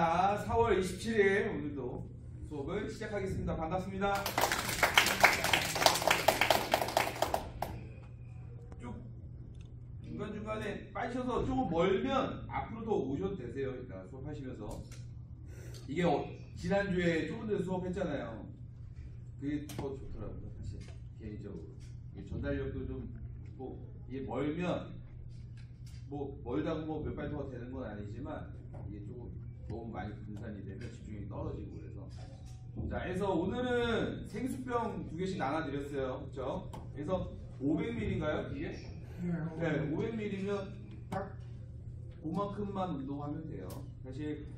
자, 4월 27일 오늘도 수업을 시작하겠습니다. 반갑습니다. 쭉 중간중간에 빠지셔서 조금 멀면 앞으로 더 오셔도 되세요. 일단 수업하시면서. 이게 지난주에 좁은 데서 수업했잖아요. 그게 더 좋더라고요. 사실 개인적으로. 전달력도 좀 이게 멀면 멀다고 몇 발 더 되는 건 아니지만 이게 조금 너무 많이 분산이 되면 집중력이 떨어지고 그래서. 자, 그래서 오늘은 생수병 2개씩 나눠드렸어요. 그렇죠? 그래서 500ml인가요? 이게? 네, 500ml면 딱 그만큼만 운동하면 돼요. 사실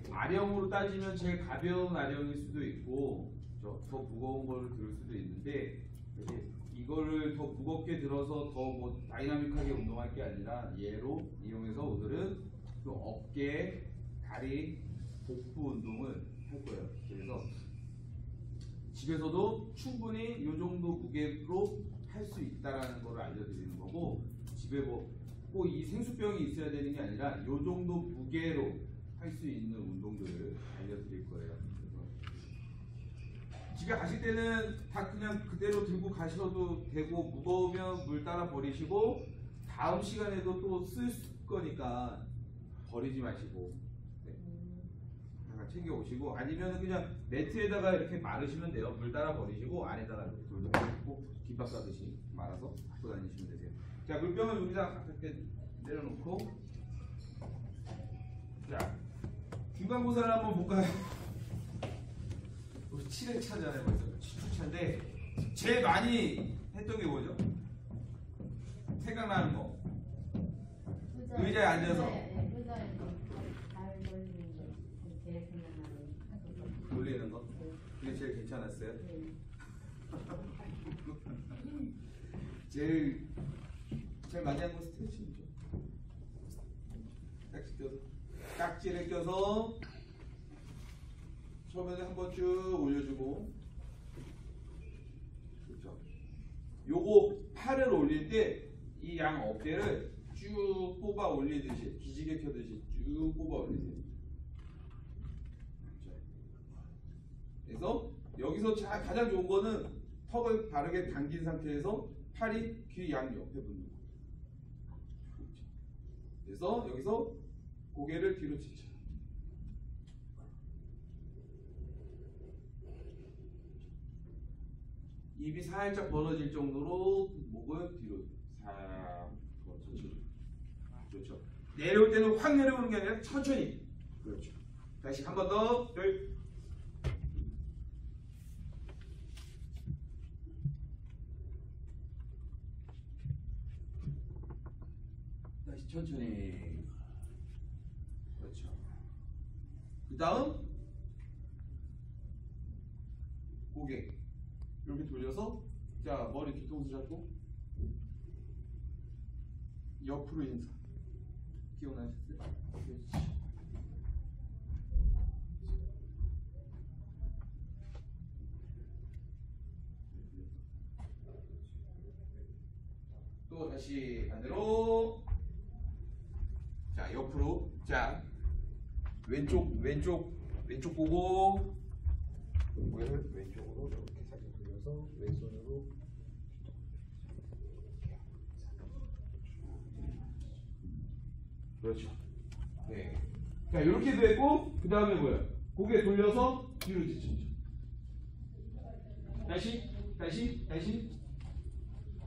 아령으로 따지면 제일 가벼운 아령일 수도 있고 더 무거운 걸 들 수도 있는데 이거를 더 무겁게 들어서 더 다이나믹하게 운동할 게 아니라 얘로 이용해서 오늘은 또 어깨, 다리, 복부 운동을 할 거예요. 그래서 집에서도 충분히 이 정도 무게로 할 수 있다라는 걸 알려드리는 거고, 집에 꼭 이 생수병이 있어야 되는 게 아니라 이 정도 무게로 할 수 있는 운동들을 알려드릴 거예요. 그래서 집에 가실 때는 다 그냥 그대로 들고 가셔도 되고, 무거우면 물 따라 버리시고 다음 시간에도 또 쓸 거니까 버리지 마시고 챙겨 오시고, 아니면 그냥 매트에다가 이렇게 마르시면 돼요. 물 따라 버리시고 안에다가 이렇게 돌돌 고 김밥 싸듯이 말아서 갖고 다니시면 되세요. 자, 물병을 여기다 이렇게 내려놓고, 자, 중간고사를 한번 볼까요? 우리 7회차잖아요. 벌써 7주차인데 제일 많이 했던 게 뭐죠? 생각나는 거. 의자에 앉아서 돌리는 거? 그게 제일 괜찮았어요? 제일 많이 한 건 스트레칭이죠. 깍지를 껴서 처음에는 한번 쭉 올려주고, 그렇죠. 요거 팔을 올릴 때 이 양 어깨를 쭉 뽑아 올리듯이, 기지개 켜듯이 쭉 뽑아 올리세요. 그래서 여기서 가장 좋은 거는 턱을 바르게 당긴 상태에서 팔이 귀 양 옆에 붙는 거예요. 그래서 여기서 고개를 뒤로 치죠. 입이 살짝 벌어질 정도로 목을 뒤로 싹 천천히. 그렇죠. 내려올 때는 확 내려오는 게 아니라 천천히. 그렇죠. 다시 한 번 더. 둘. 다시 천천히. 그렇죠. 그 다음 고개 이렇게 돌려서, 자, 머리 뒤통수 잡고 옆으로 인사. 기억나셨어요? 그렇지. 또 다시 반대로. 자, 옆으로. 자, 왼쪽 보고 고개를 왼쪽으로 이렇게 살짝 돌려서 왼손으로. 그렇죠. 네. 자, 이렇게 되고, 그 다음에 뭐야? 고개 돌려서 뒤로 뒤집죠. 다시.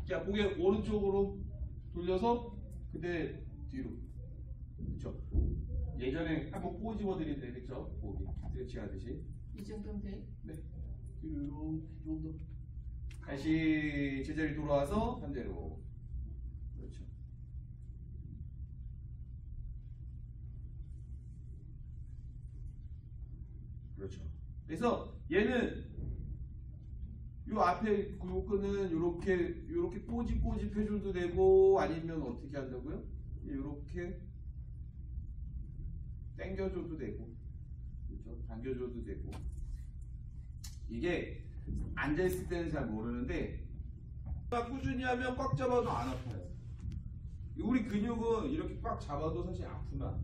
자, 고개 오른쪽으로 돌려서 그때 뒤로. 그렇죠. 예전에 한번 꼬집어 드린데, 그렇죠? 고기 스트레칭 하듯이. 이 정도면 돼? 네. 뒤로 조금 더. 다시 제자리 돌아와서 반대로. 그렇죠. 그렇죠. 그래서 얘는 요 앞에 요 끈은 요렇게 꼬집 해줘도 되고, 아니면 어떻게 한다고요? 요렇게 당겨줘도 되고, 그렇죠? 당겨줘도 되고. 이게 앉아있을 때는 잘 모르는데 꾸준히 하면 꽉 잡아도 안 아파요. 우리 근육은 이렇게 꽉 잡아도 사실 아프나?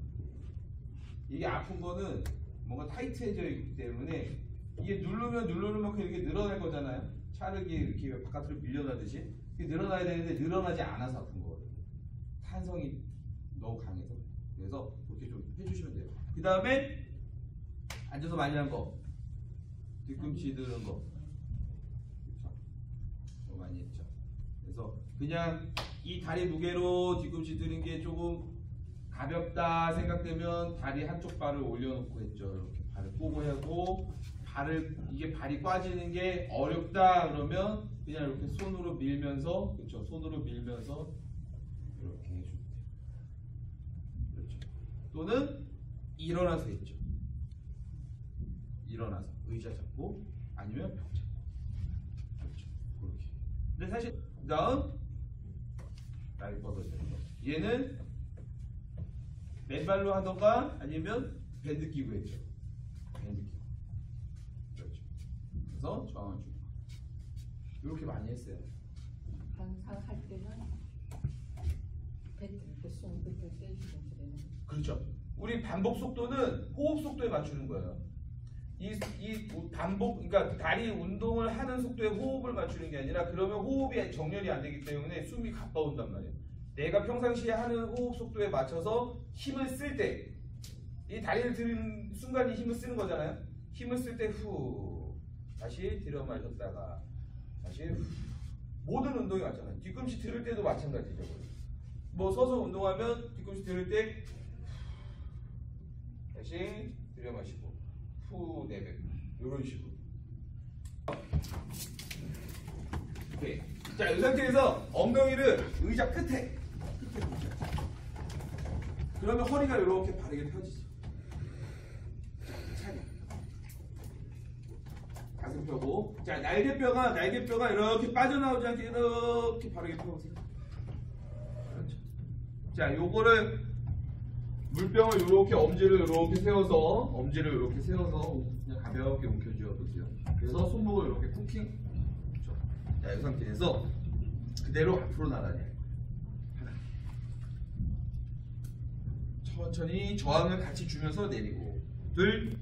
이게 아픈 거는 뭔가 타이트해져 있기 때문에 이게 누르면 누르는 만큼 이렇게 늘어날 거잖아요. 차르기 이렇게 바깥으로 밀려나듯이 이게 늘어나야 되는데 늘어나지 않아서 아픈 거거든요. 탄성이 너무 강해서. 그래서 그렇게 좀 해주시면 돼요. 그 다음에 앉아서 많이 한 거, 뒤꿈치 드는 거, 그렇죠? 더 많이 했죠. 그래서 그냥 이 다리 무게로 뒤꿈치 드는 게 조금 가볍다 생각되면 다리 한쪽 발을 올려놓고 했죠. 이렇게 발을 꼬고 하고 이게 발이 꽈지는 게 어렵다 그러면 그냥 이렇게 손으로 밀면서, 그렇죠? 손으로 밀면서 이렇게 해주면 돼요. 그렇죠. 또는 일어나서 했죠. 일어나서 의자 잡고 아니면 벽 잡고, 그렇죠. 그렇게. 근데 사실 그다음 다리 뻗어져요. 얘는 맨발로 하던가 아니면 밴드 끼고 했죠. 밴드 끼고. 그렇죠. 그래서 저항을 주는 거. 이렇게 많이 했어요. 항상 할 때는 배 이렇게 손 이렇게 떼주면 되는. 그렇죠. 우리 반복 속도는 호흡 속도에 맞추는 거예요. 이 반복, 그러니까 다리 운동을 하는 속도에 호흡을 맞추는 게 아니라 그러면 호흡이 정렬이 안 되기 때문에 숨이 가빠온단 말이에요. 내가 평상시에 하는 호흡 속도에 맞춰서 힘을 쓸 때, 이 다리를 드는 순간 이 힘을 쓰는 거잖아요. 힘을 쓸 때 후, 다시 들여 마셨다가 다시 후. 모든 운동이 맞잖아요. 뒤꿈치 들을 때도 마찬가지죠. 뭐 서서 운동하면 뒤꿈치 들을 때 다시 들여 마시고 후 내뱉고 이런 식으로. 오케이. 자, 이 상태에서 엉덩이를 의자 끝에 놓으세요. 그러면 허리가 이렇게 바르게 펴지죠. 차례. 가슴 펴고, 자, 날개뼈가 이렇게 빠져나오지 않게 이렇게 바르게 펴보세요. 그렇죠. 자, 요거를 물병을 이렇게 엄지를 이렇게 세워서 그냥 가볍게 움켜쥐어 보세요. 그래서 손목을 이렇게 쿠킹. 그렇죠. 자, 이 상태에서 그대로 앞으로 나가냐. 천천히 저항을 같이 주면서 내리고. 둘.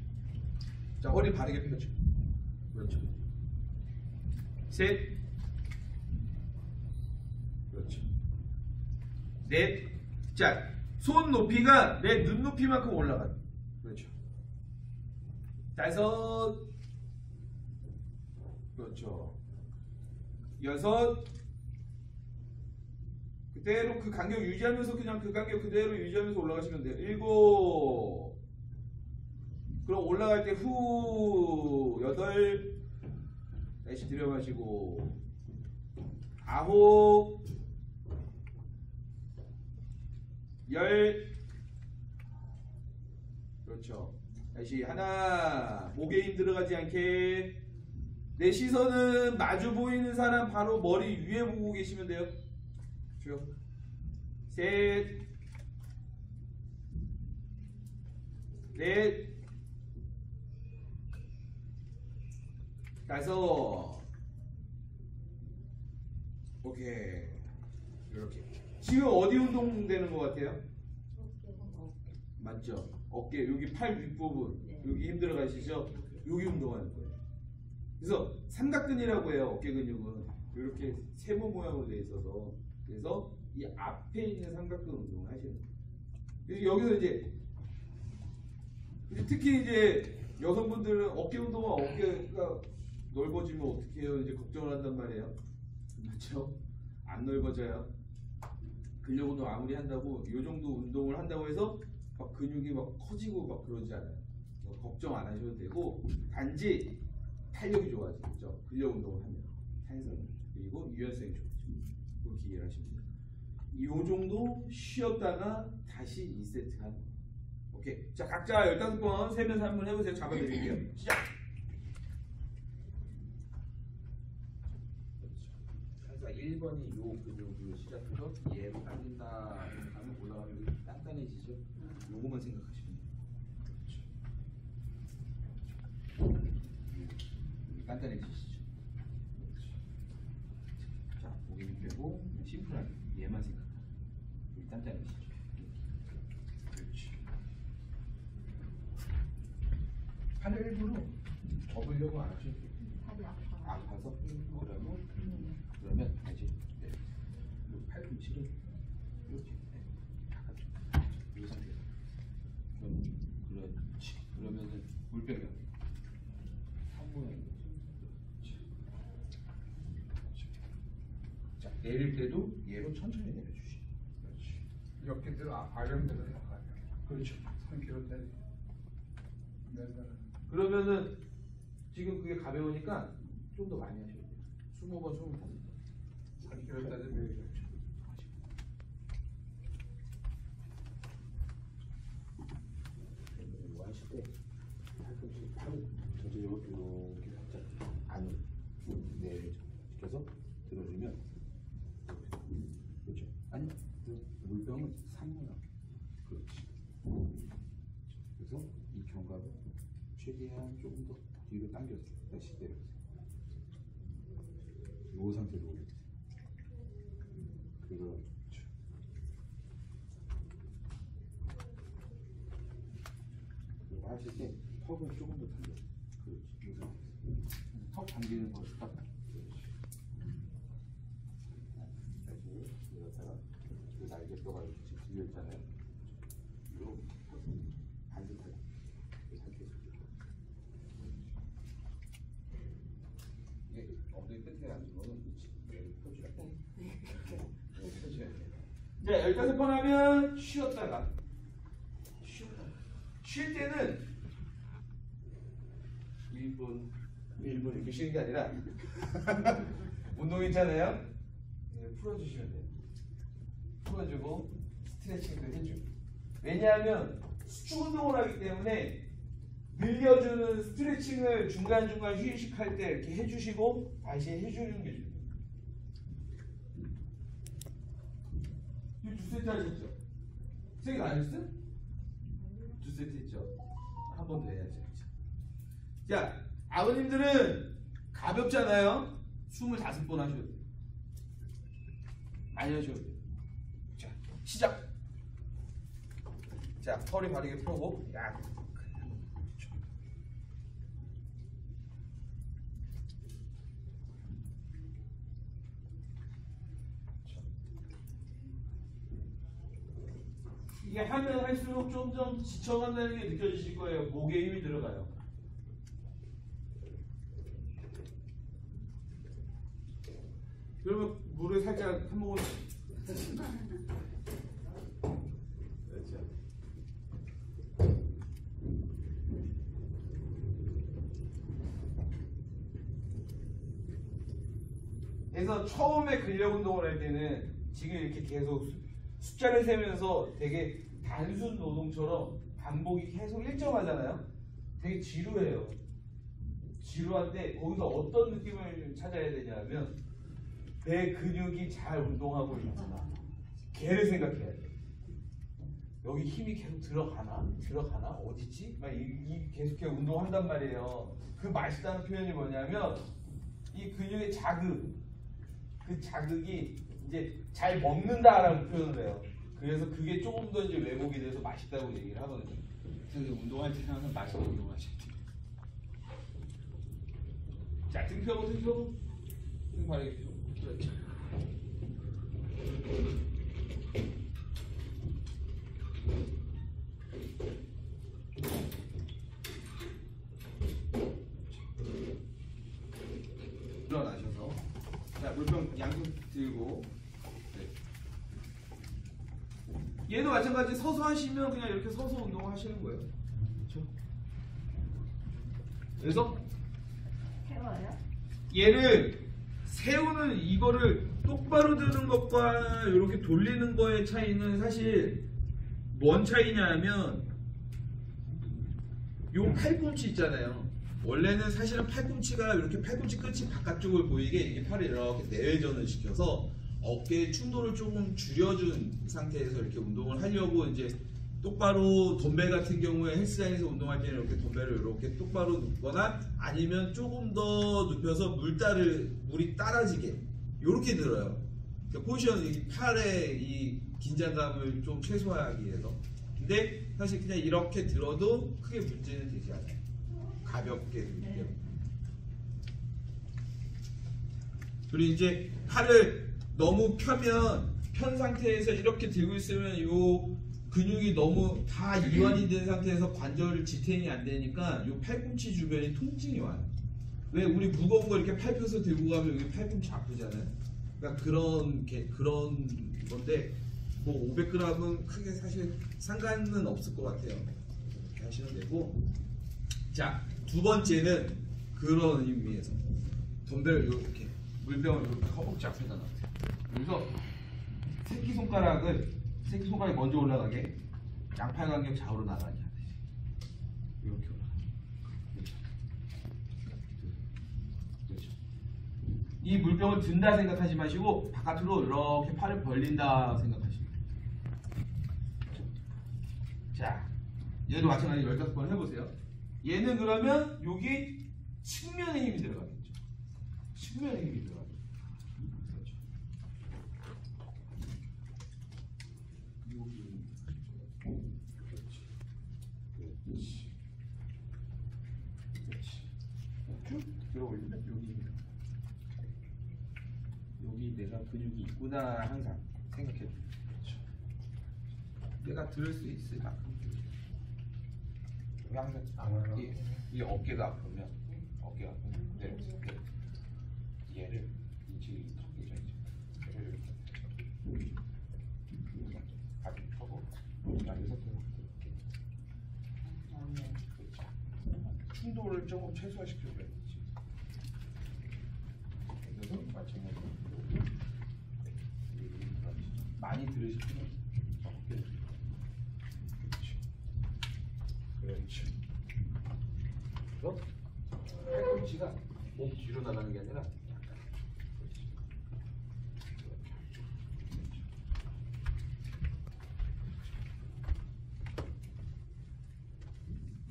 자, 허리 바르게 펴죠. 그렇죠. 셋. 그렇죠. 넷. 자, 손 높이가 내 눈높이만큼 올라가요. 그렇죠. 다섯. 그렇죠. 여섯. 그대로 그 간격 유지하면서 그냥 그 간격 그대로 유지하면서 올라가시면 돼요. 일곱. 그럼 올라갈 때 후. 여덟. 다시 들여 마시고. 아홉. 열. 그렇죠. 다시 하나. 목에 힘 들어가지 않게. 내 시선은 마주 보이는 사람 바로 머리 위에 보고 계시면 돼요. 쭉. 셋. 넷. 다섯. 오케이. 이렇게. 지금 어디 운동되는 것 같아요? 맞죠? 어깨, 여기 팔 윗부분, 네. 여기 힘들어 가시죠? 여기 운동하는 거예요. 그래서 삼각근이라고 해요. 어깨 근육은 이렇게 세모 모양으로 돼 있어서, 그래서 이 앞에 있는 삼각근 운동을 하시는 거예요. 그래서 여기서 이제 특히 이제 여성분들은 어깨 운동은 어깨가 넓어지면 어떻게 해요? 이제 걱정을 한단 말이에요. 맞죠? 안 넓어져요. 근력 운동 아무리 한다고 이 정도 운동을 한다고 해서 막 근육이 막 커지고 막 그러지 않아요. 걱정 안 하셔도 되고, 단지 탄력이 좋아지죠. 근력 운동을 하면 탄성, 그리고 유연성이 좋아지죠. 그렇게 이해를 하시면 돼요. 이 정도 쉬었다가 다시 2세트 하는 거예요. 오케이. 자, 각자 15번 세면서 한번 해보세요. 잡아드릴게요. 시작. 살짝 1번이 요 근육으로 시작해서 얘 빠진다 하면 올라가면 단단해지죠. 요거만 생각하시면 돼요. 그렇죠. 여기 단단해지시죠. 그렇죠. 자, 고개 힘 빼고 심플하게 얘만 생각하고 여기 단단해지죠. 그렇지. 팔을 일부러 접으려고 안 하셔도 돼요. 팔이 아파. 아파서? 그러면 다시 네. 팔꿈치를 이렇게 네. 바깥쪽 이 상태에서 그렇지. 그러면은 물병이 한 모양이 자, 내릴 때도 얘로 천천히 내려주시. 그렇지. 이렇게 들어 아령대로 나가요. 그렇죠. 3kg짜리. 그러면은 지금 그게 가벼우니까 좀 더 많이 하셔야 돼요. 20번, 20번. 3kg짜리 매겨. 이거 하실 때 팔꿈치 팔을 전체적으로 이렇게 살짝 안으로 내려서 들어주면 그렇죠. 아니 물병은 3모양 그렇지. 그래서 이 견갑을 최대한 조금 더 뒤로 당겨서 다시 내려주세요. 이 상태로 올려주세요. 그렇죠. 그리고 하실 때 턱을 조금 더 당겨. 그렇지. 이 상태에서 턱 당기는 거 딱. 그렇지. 다시 이러다가 그 날개뼈가 이렇게 지금 들려 있잖아요. 이렇게 반듯하게 이 상태에서. 이게 엉덩이 끝에 앉은 거는 여기 펴주라고. 펴줘야 돼. 자, 15번 하면 쉬었다가 쉴 때는 1분 이렇게 쉬는 게 아니라 운동 있잖아요. 네, 풀어주시면 돼요. 풀어주고 스트레칭도 해주고. 왜냐하면 수축 운동을 하기 때문에 늘려주는 스트레칭을 중간중간 휴식할 때 이렇게 해주시고 다시 해주는 게 중요해요. 이거 2세트 하셨죠? 3개 안 하셨어요? 2세트 했죠? 한 번 더 해야죠. 자, 아버님들은 가볍잖아요? 25번 하셔도 돼요. 많이 하셔도 돼요. 자, 시작! 자, 허리 바르게 펴고, 야. 이게 하면 할수록 점점 지쳐간다는 게 느껴지실 거예요. 목에 힘이 들어가요. 그러면 물을 살짝 한 모금. 그렇죠. 그래서 처음에 근력 운동을 할 때는 지금 이렇게 계속 숫자를 세면서 되게 단순 노동처럼 반복이 계속 일정하잖아요. 되게 지루해요. 지루한데 거기서 어떤 느낌을 찾아야 되냐면 내 근육이 잘 운동하고 있구나. 걔를 생각해야 돼. 여기 힘이 계속 들어가나? 어디지? 막 계속 운동한단 말이에요. 그 맛있다는 표현이 뭐냐면 이 근육의 자극, 그 자극이 이제 잘 먹는다라는 표현을 해요. 그래서 그게 조금 더 이제 왜곡이 돼서 맛있다고 얘기를 하거든요. 그래서 운동할 때는 항상 맛있게 운동하셔야 돼요. 자, 등 펴고 등 바르게 펴고. 그렇죠. 일어나셔서 자, 물병 양손 들고 네. 얘도 마찬가지 서서 하시면 그냥 이렇게 서서 운동하시는 거예요. 그렇죠? 그래서 세워요? 얘를 세우는 이거를 똑바로 드는 것과 이렇게 돌리는 거의 차이는 사실 뭔 차이냐면 요 팔꿈치 있잖아요. 원래는 사실은 팔꿈치가 이렇게 팔꿈치 끝이 바깥쪽을 보이게 이게 팔을 이렇게 내외전을 시켜서 어깨의 충돌을 조금 줄여준 상태에서 이렇게 운동을 하려고 이제 똑바로 덤벨 같은 경우에 헬스장에서 운동할 때는 이렇게 덤벨을 이렇게 똑바로 눕거나 아니면 조금 더 눕혀서 물이 따라지게 이렇게 들어요. 그러니까 포지션 이 팔의 이 긴장감을 좀 최소화하기 위해서. 근데 사실 그냥 이렇게 들어도 크게 문제는 되지 않아요. 가볍게 들게요. 그리고 이제 팔을 너무 편 상태에서 이렇게 들고 있으면 요 근육이 너무 다 이완이 된 상태에서 관절 지탱이 안 되니까 요 팔꿈치 주변이 통증이 와요. 왜 우리 무거운 거 이렇게 팔 펴서 들고 가면 여기 팔꿈치 아프잖아요. 그러니까 그런 건데 뭐 500g은 크게 사실 상관은 없을 것 같아요. 이렇게 하시면 되고, 자, 두 번째는 그런 의미에서 덤벨을 이렇게 물병을 이렇게 허벅지 앞에다 놔요. 그래서 새끼손가락이 먼저 올라가게, 양팔 간격 좌우로 나가게 하듯이 이렇게 올라가요. 그렇죠. 이 물병을 든다 생각하지 마시고 바깥으로 이렇게 팔을 벌린다 생각하시면 돼요. 자, 얘도 마찬가지로 15번 해보세요. 얘는 그러면 여기 측면에 힘이 들어가겠죠. 측면에 힘이 들어가겠죠. 그렇죠. 여기. 그렇지. 그렇지. 그렇지. 쭉 들어올리면 여기 내가 근육이 있구나 항상 생각해. 그렇죠. 내가 들을 수 있을 만큼. 항상 이 어깨가 아프면 내려서 얘를 이 턱이죠. 얘를 이렇게 가볍게 펴고 여기서 충돌을 조금 최소화시켜줘야 되지. 그래서 마찬가지로 많이 들으시면 어깨를 그렇지. 그래서 팔꿈치가 목 뒤로 나가는 게 아니라 약간 그렇지.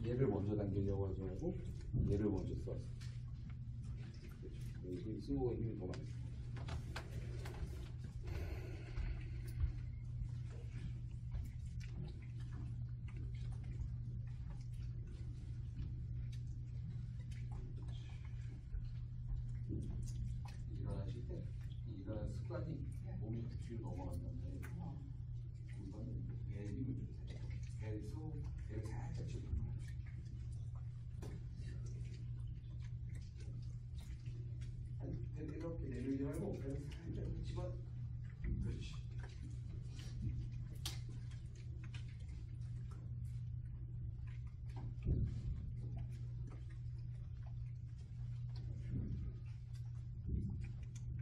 얘를 먼저 당기려고 하지 말고 얘를 먼저 쏘았어. 그렇죠. 승모가 힘이 더 많이. 일어나실 때 일어나는 습관이 몸이 뒤로 넘어간다는 거예요. 이거는 배 힘을 주세요. 배를 살짝 집어넣어요. 배를 이렇게 내밀지 말고 배를 살짝 집어. 그렇지.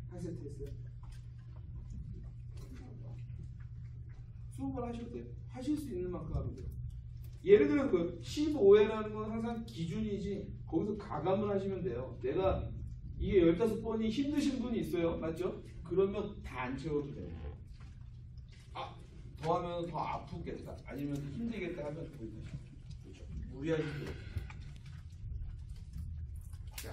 한 세트 했어요. 20번 하셔도 돼요. 하실 수 있는 만큼 하면 돼요. 예를 들면 그 15회라는 건 항상 기준이지 거기서 가감을 하시면 돼요. 내가 이게 15번이 힘드신 분이 있어요. 맞죠? 그러면 다 안 채워도 돼요. 더 하면 더 아프겠다. 아니면 힘들겠다 하면 거기까지. 그렇죠. 무리하지 마세요. 자.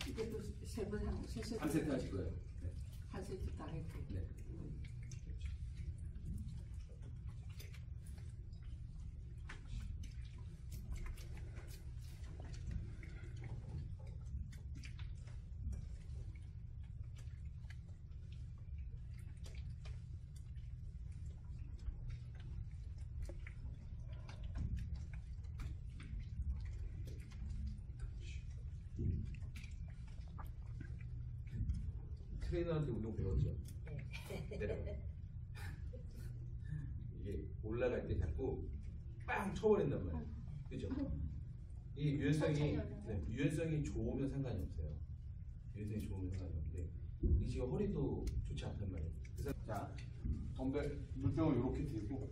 이것도 세번 하고 세 세트. 한 세트 하실 거예요. 네. 한 세트 다 했고. 네. 트레이너한테 운동 배웠죠? 내려가. 이게 올라갈 때 자꾸 빵 쳐버린단 말이에요. 그죠? 이 유연성이 좋으면 상관이 없어요. 유연성이 좋으면 상관이 없는데 이 지금 허리도 좋지 않단 말이에요. 그래서 자, 덤벨 물병을 이렇게 들고,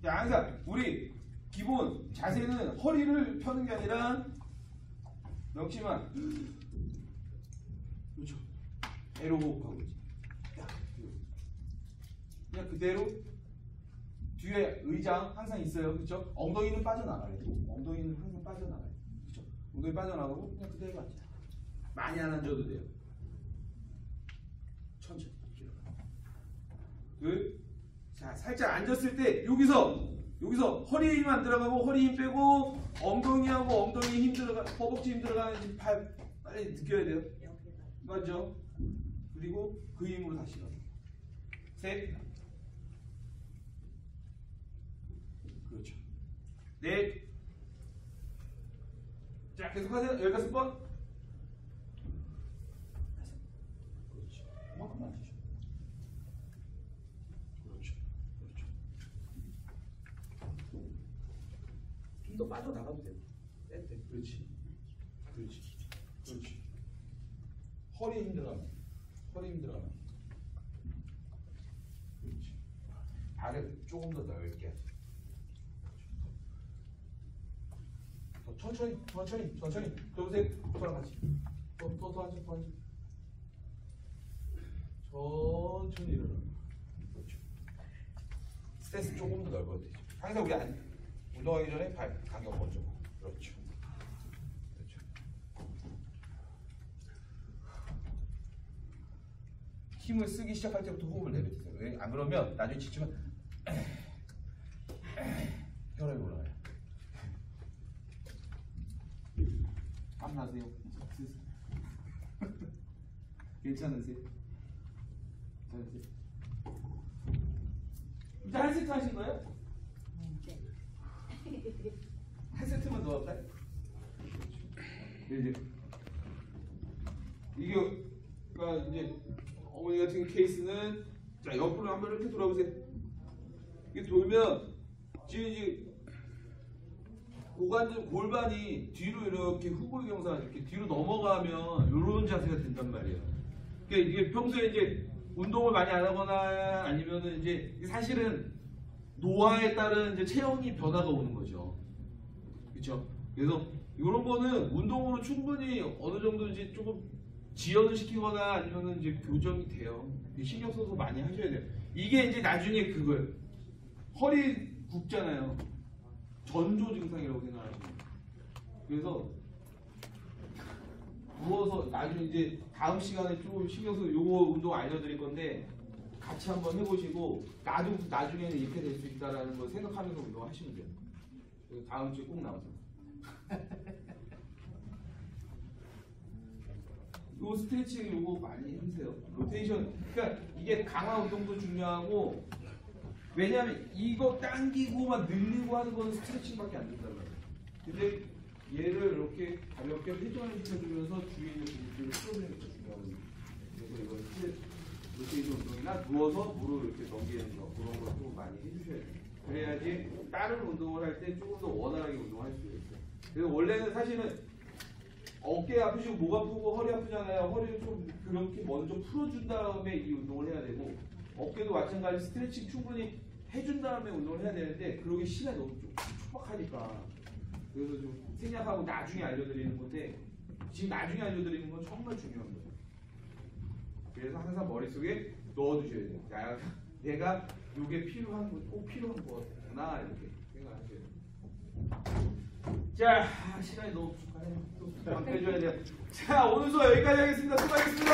자, 항상 우리 기본 자세는 허리를 펴는 게 아니라 명치만. 그렇죠. 배로 호흡하고 있지. 그냥 그대로 뒤에 의장 항상 있어요. 그렇죠? 엉덩이는 빠져나가요. 엉덩이는 항상 빠져나가요. 그렇죠? 엉덩이 빠져나가고 그냥 그대로 앉아. 많이 안 앉아도 돼요. 천천히. 자, 살짝 앉았을 때 여기서 여기서 허리에 힘 안 들어가고 허리 힘 빼고 엉덩이하고 엉덩이 힘 들어가 허벅지 힘 들어가는지 발 빨리 느껴야 돼요. 맞죠? 그리고 그 힘으로 다시 가. 셋. 그렇죠. 넷. 자, 계속하세요. 15번. 그렇죠. 그만큼만 하시죠. 그렇죠. 그렇죠. 좀 더 빠져나가도 돼요. 네, 그렇지. 그렇지. 그렇지. 허리 힘들어가면. 허리 힘들어가면. 그렇지. 발을 조금 더 넓게. 더 천천히. 더 보세요. 저랑 같이. 더 하죠. 천천히 일어나. 그렇죠. 스트레스 조금 더 넓어도 되죠. 항상 우리 운동하기 전에 발 간격 먼저. 그렇죠. 힘을 쓰기 시작할 때부터 호흡을 내뱉으세요. 왜? 안 그러면 나중에 지치면 혈압이 올라가요. 땀 나세요? 괜찮으세요? 이제 한 세트 하신 거예요? 한 세트만 더 할까요? 이게 이제 어머니 같은 케이스는 자 옆으로 한번 이렇게 돌아보세요. 이게 돌면 지금 이제 고관절 골반이 뒤로 이렇게 후골경사 이렇게 뒤로 넘어가면 이런 자세가 된단 말이에요. 그러니까 이게 평소에 이제 운동을 많이 안 하거나 아니면은 이제 사실은 노화에 따른 이제 체형이 변화가 오는 거죠. 그렇죠? 그래서 이런 거는 운동으로 충분히 어느 정도 이제 조금 지연을 시키거나 아니면은 이제 교정이 돼요. 신경 써서 많이 하셔야 돼요. 이게 이제 나중에 그거예요. 허리 굽잖아요. 전조 증상이라고 생각하시면 돼요. 그래서 누워서 나중에 이제 다음 시간에 좀 신경 써서 요거 운동 알려드릴 건데 같이 한번 해보시고 나중에는 이렇게 될 수 있다라는 걸 생각하면서 운동하시면 돼요. 그래서 다음 주에 꼭 나오세요. 요 스트레칭 요거 많이 해주세요. 로테이션. 그러니까 이게 강화 운동도 중요하고 왜냐하면 이거 당기고만 늘리고 하는 거는 스트레칭밖에 안 된단 말이에요. 근데 얘를 이렇게 가볍게 회전을 시켜주면서 주위에 있는 근육들을 풀어주는 게 중요하거든요. 그래서 이건 로테이션 운동이나 누워서 무릎을 이렇게 넘기는 거 그런 것도 많이 해주셔야 돼요. 그래야지 다른 운동을 할 때 조금 더 원활하게 운동할 수 있어요. 그래서 원래는 사실은 어깨 아프시고 목 아프고 허리 아프잖아요. 허리를 좀 그렇게 먼저 풀어준 다음에 이 운동을 해야 되고 어깨도 마찬가지 스트레칭 충분히 해준 다음에 운동을 해야 되는데 그러기 시간이 너무 좀 촉박하니까 그래서 좀 생략하고 나중에 알려드리는 건데 지금 나중에 알려드리는 건 정말 중요한 거예요. 그래서 항상 머릿속에 넣어두셔야 돼요. 내가 이게 필요한 거, 꼭 필요한 거구나 이렇게 생각하셔야 돼요. 자, 시간이 너무 부족하네요. 또 해줘야 돼요. 자, 오늘 수업 여기까지 하겠습니다. 수고하셨습니다.